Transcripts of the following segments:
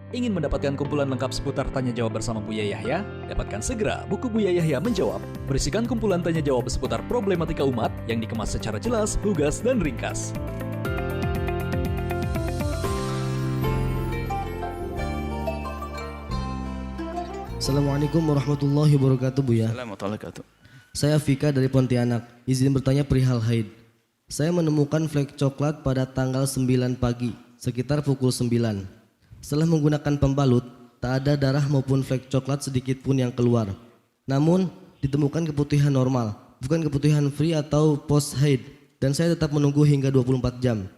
Ingin mendapatkan kumpulan lengkap seputar Tanya Jawab bersama Buya Yahya? Dapatkan segera buku Buya Yahya Menjawab. Berisikan kumpulan Tanya Jawab seputar problematika umat yang dikemas secara jelas, lugas, dan ringkas. Assalamualaikum warahmatullahi wabarakatuh, Buya. Assalamualaikum warahmatullahi wabarakatuh. Saya Vika dari Pontianak. Izin bertanya perihal haid. Saya menemukan flek coklat pada tanggal 9 pagi, sekitar pukul 9. Setelah menggunakan pembalut, tak ada darah maupun flek coklat sedikit pun yang keluar. Namun, ditemukan keputihan normal, bukan keputihan free atau post haid, dan saya tetap menunggu hingga 24 jam.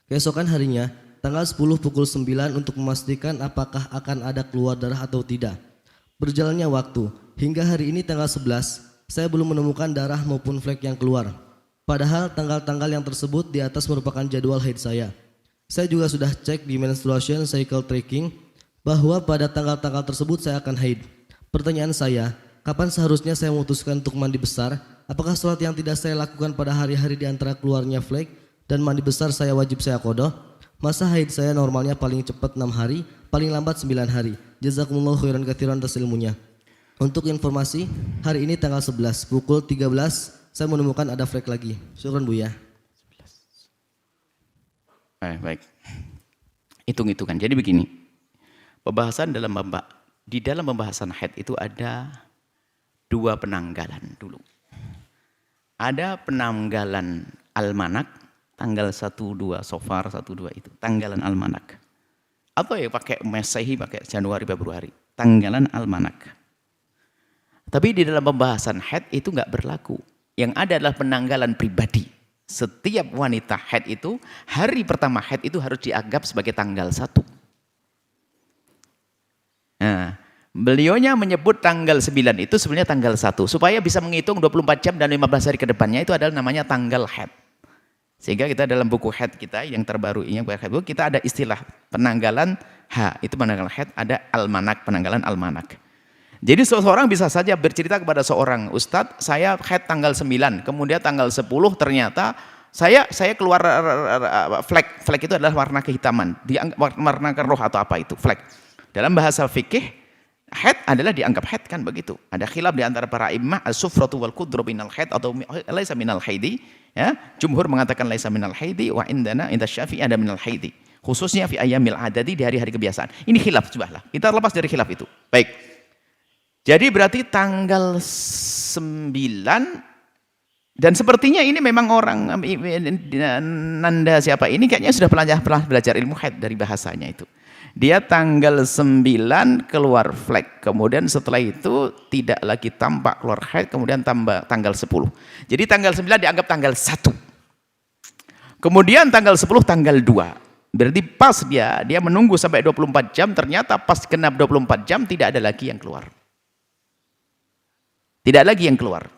Keesokan harinya, tanggal 10 pukul 9 untuk memastikan apakah akan ada keluar darah atau tidak. Berjalannya waktu, hingga hari ini tanggal 11, saya belum menemukan darah maupun flek yang keluar. Padahal tanggal-tanggal yang tersebut di atas merupakan jadwal haid saya. Saya juga sudah cek di menstruation cycle tracking bahwa pada tanggal-tanggal tersebut saya akan haid. Pertanyaan saya, kapan seharusnya saya memutuskan untuk mandi besar? Apakah sholat yang tidak saya lakukan pada hari-hari di antara keluarnya flek dan mandi besar saya wajib saya qadha? Masa haid saya normalnya paling cepat 6 hari, paling lambat 9 hari. Jazakumullah khairan katsiran atas ilmunya. Untuk informasi, hari ini tanggal 11 pukul 13 saya menemukan ada flek lagi. Syukran Buya. Baik. Hitung-hitungan. Jadi begini. Di dalam pembahasan haid itu ada dua penanggalan dulu. Ada penanggalan almanak tanggal 1-2 Safar 1-2 itu tanggalan almanak. Atau ya pakai Masehi, pakai Januari Februari, tanggalan almanak. Tapi di dalam pembahasan haid itu enggak berlaku. Yang ada adalah penanggalan pribadi. Setiap wanita haid itu, hari pertama haid itu harus dianggap sebagai tanggal 1. Nah, beliaunya menyebut tanggal 9 itu sebenarnya tanggal 1. Supaya bisa menghitung 24 jam dan 15 hari ke depannya itu adalah namanya tanggal haid. Sehingga kita dalam buku haid kita yang terbaru ini, kita ada istilah penanggalan itu penanggalan haid, ada almanak, penanggalan almanak. Jadi seseorang bisa saja bercerita kepada seorang ustadz, saya haid tanggal 9, kemudian tanggal 10 ternyata saya keluar flek itu adalah warna kehitaman, warna keruh atau apa itu, flek. Dalam bahasa fikih, haid adalah dianggap haid kan begitu. Ada khilaf di antara para imam, as-sufratu wal qudru minal haid atau laisa minal haidi, ya. Jumhur mengatakan laisa minal haidi wa indana inda Syafi'i ada minal haidi. Khususnya fi ayyamil adadi di hari-hari kebiasaan. Ini khilaf, cobalah. Kita lepas dari khilaf itu. Baik. Jadi berarti tanggal 9 dan sepertinya ini memang orang Nanda siapa ini kayaknya sudah pernah belajar ilmu haid dari bahasanya itu. Dia tanggal 9 keluar flek, kemudian setelah itu tidak lagi tampak keluar haid, kemudian tambah tanggal 10. Jadi tanggal 9 dianggap tanggal 1. Kemudian tanggal 10 tanggal 2. Berarti pas dia menunggu sampai 24 jam, ternyata pas genap 24 jam tidak ada lagi yang keluar. Tidak lagi yang keluar.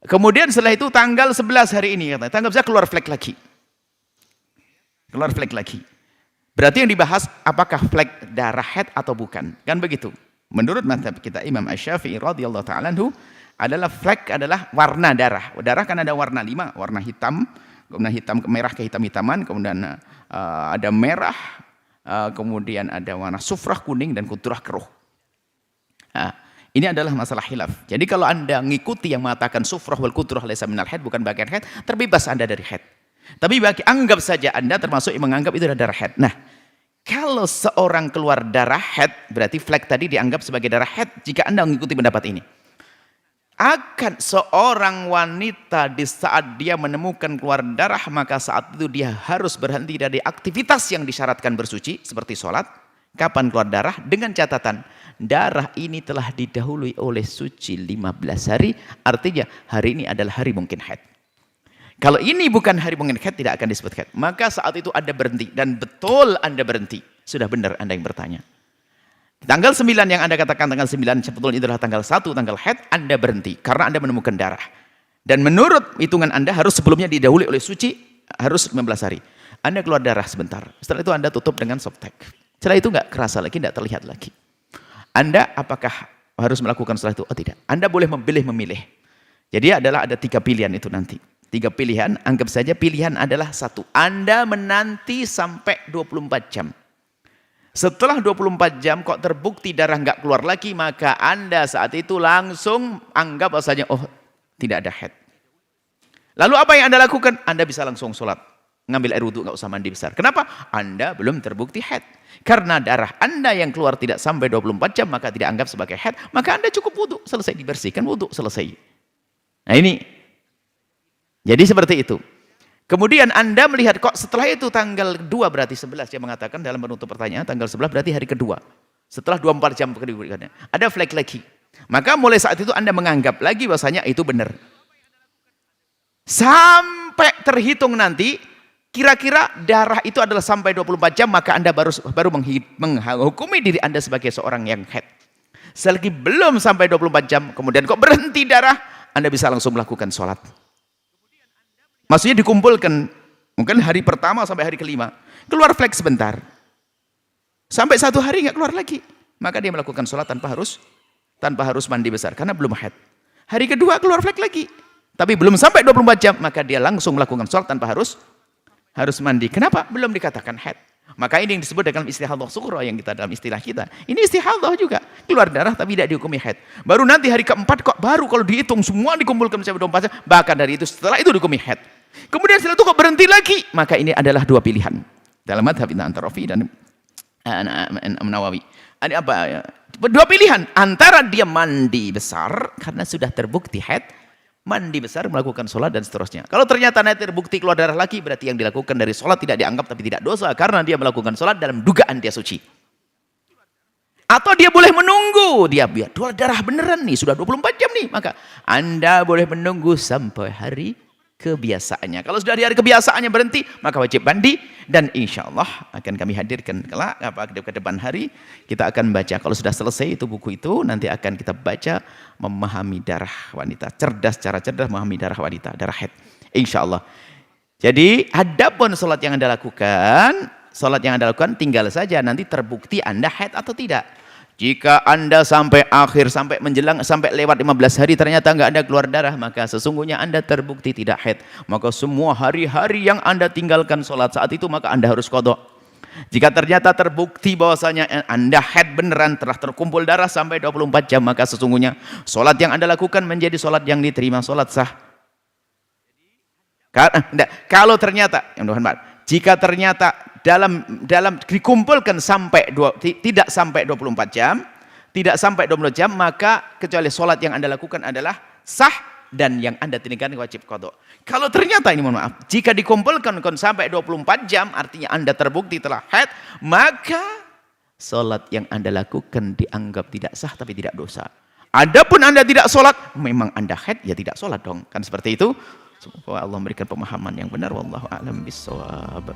Kemudian setelah itu tanggal 11 hari ini, tanggal 11 keluar flek lagi. Keluar flek lagi. Berarti yang dibahas apakah flek darah haid atau bukan. Kan begitu. Menurut mazhab kita Imam Asy-Syafi'i radhiyallahu ta'ala anhu adalah flek adalah warna darah. Darah kan ada warna 5, warna hitam, kemudian hitam merah kehitam-hitaman, kemudian ada merah, kemudian ada warna sufrah kuning dan kudrah keruh. Nah, ini adalah masalah khilaf. Jadi kalau Anda mengikuti yang mengatakan sufrah wal kudrah laisa minal haid, bukan bagian haid, terbebas Anda dari haid. Tapi anggap saja Anda termasuk yang menganggap itu adalah darah haid. Nah, kalau seorang keluar darah haid, berarti flek tadi dianggap sebagai darah haid jika Anda mengikuti pendapat ini. Akan seorang wanita di saat dia menemukan keluar darah, maka saat itu dia harus berhenti dari aktivitas yang disyaratkan bersuci, seperti sholat. Kapan keluar darah? Dengan catatan, darah ini telah didahului oleh suci 15 hari, artinya hari ini adalah hari mungkin haid. Kalau ini bukan hari mungkin haid, tidak akan disebut haid. Maka saat itu Anda berhenti, dan betul Anda berhenti. Sudah benar Anda yang bertanya. Tanggal 9 yang Anda katakan tanggal 9, sebetulnya itu adalah tanggal 1, tanggal haid, Anda berhenti, karena Anda menemukan darah. Dan menurut hitungan Anda harus sebelumnya didahului oleh suci, harus 15 hari. Anda keluar darah sebentar, setelah itu Anda tutup dengan softtek. Setelah itu nggak kerasa lagi, nggak terlihat lagi. Anda apakah harus melakukan setelah itu? Oh tidak. Anda boleh memilih. Jadi ada 3 pilihan itu nanti. 3 pilihan, anggap saja pilihan adalah 1. Anda menanti sampai 24 jam. Setelah 24 jam kok terbukti darah nggak keluar lagi, maka Anda saat itu langsung anggap bahwasanya oh tidak ada haid. Lalu apa yang Anda lakukan? Anda bisa langsung sholat. Ngambil air wudhu, nggak usah mandi besar. Kenapa? Anda belum terbukti haid. Karena darah Anda yang keluar tidak sampai 24 jam, maka tidak anggap sebagai haid. Maka Anda cukup wudhu, selesai dibersihkan wudhu, selesai. Nah ini. Jadi seperti itu. Kemudian Anda melihat kok setelah itu tanggal 2 berarti 11, dia mengatakan dalam penutup pertanyaan tanggal 11 berarti hari kedua. Setelah 24 jam berikutnya. Ada flek lagi. Maka mulai saat itu Anda menganggap lagi bahwasanya itu benar. Sampai terhitung nanti, kira-kira darah itu adalah sampai 24 jam, maka Anda baru menghukumi diri Anda sebagai seorang yang haid. Selagi belum sampai 24 jam, kemudian kok berhenti darah, Anda bisa langsung melakukan sholat. Maksudnya dikumpulkan, mungkin hari pertama sampai hari kelima, keluar flek sebentar. Sampai 1 hari nggak keluar lagi, maka dia melakukan sholat tanpa harus mandi besar, karena belum haid. Hari kedua keluar flek lagi, tapi belum sampai 24 jam, maka dia langsung melakukan sholat tanpa harus mandi. Kenapa? Belum dikatakan haid. Maka ini yang disebut dengan istihadah sughra yang kita dalam istilah kita. Ini istihadah juga. Keluar darah tapi tidak dihukumi haid. Baru nanti hari keempat kok baru kalau dihitung semua dikumpulkan sampai 24 jam, bahkan dari itu setelah itu dihukumi haid. Kemudian setelah itu kok berhenti lagi, maka ini adalah 2 pilihan. Dalam madhab antara Rafi dan Nawawi. Ada apa ya? 2 pilihan, antara dia mandi besar karena sudah terbukti haid, mandi besar, melakukan sholat dan seterusnya. Kalau ternyata nanti terbukti keluar darah lagi, berarti yang dilakukan dari sholat tidak dianggap tapi tidak dosa, karena dia melakukan sholat dalam dugaan dia suci. Atau dia boleh menunggu, dia biar keluar darah beneran nih, sudah 24 jam nih, maka Anda boleh menunggu sampai hari kebiasaannya. Kalau sudah di hari kebiasaannya berhenti, maka wajib mandi, dan insya Allah akan kami hadirkan kelak ke depan hari, kita akan baca. Kalau sudah selesai itu buku itu, nanti akan kita baca memahami darah wanita, cara cerdas memahami darah wanita, darah haid, insya Allah. Jadi adapun sholat yang Anda lakukan, tinggal saja nanti terbukti Anda haid atau tidak. Jika Anda sampai akhir, sampai menjelang, sampai lewat 15 hari ternyata nggak ada keluar darah, maka sesungguhnya Anda terbukti tidak haid. Maka semua hari-hari yang Anda tinggalkan sholat saat itu, maka Anda harus qadha. Jika ternyata terbukti bahwasanya Anda haid beneran, telah terkumpul darah sampai 24 jam, maka sesungguhnya sholat yang Anda lakukan menjadi sholat yang diterima, sholat sah. Kalau ternyata, jika ternyata dalam dikumpulkan tidak sampai 24 jam, maka kecuali sholat yang Anda lakukan adalah sah dan yang Anda tinggalkan wajib qadha. Kalau ternyata ini jika dikumpulkan sampai 24 jam, artinya Anda terbukti telah haid, maka sholat yang Anda lakukan dianggap tidak sah tapi tidak dosa. Adapun Anda tidak sholat, memang Anda haid, ya tidak sholat dong. Kan seperti itu. Semoga Allah memberikan pemahaman yang benar. Wallahu a'lam bishawab.